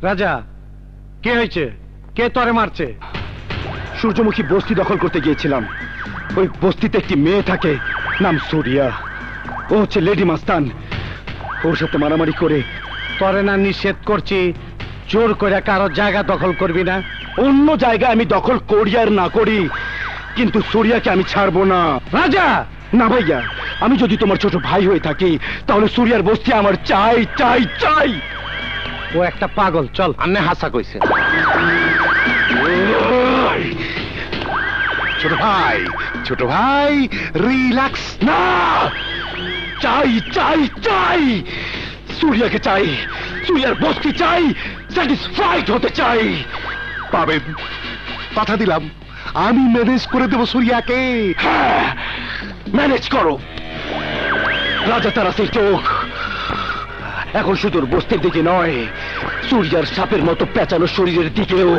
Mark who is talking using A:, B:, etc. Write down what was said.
A: রাজা, কে হয়েছে? কে তরে মারছে?
B: সূর্যমুখী বস্তি দখল করতে গিয়েছিলাম। ওই বস্তিতে একটি মেয়ে থাকে, নাম সুরিয়া। ও হচ্ছে লেডি মাস্তান। ওর সাথে মারামারি করে।
A: তরে না নিষেধ করছি জোর করে কারো জায়গা দখল করবি না।
B: অন্য জায়গা আমি দখল করি আর না করি, কিন্তু সুরিয়াকে আমি ছাড়বো না।
A: রাজা!
B: না ভাইয়া, আমি যদি তোমার ছোট ভাই হয়ে থাকি তাহলে সুরিয়ার বস্তি আমার চাই চাই চাই।
A: ও একটা পাগল। চল।
C: আন্নে হাসা কইছে। ছোট ভাই রিল্যাক্স।
B: না, চাই চাই চাই, সুরিয়াকে চাই, সুরিয়ার বস্তি চাই, স্যাটিসফাইড হতে চাই।
C: পাবেন, কথা দিলাম, আমি ম্যানেজ করে দেবো সুরিয়াকে।
B: হ্যাঁ, ম্যানেজ করো। রাজা তারাসের চোখ এখন শুধু বস্তির দিকে নয়, সুরিয়ার সাপের মতো পেঁচানো শরীরের দিকেও।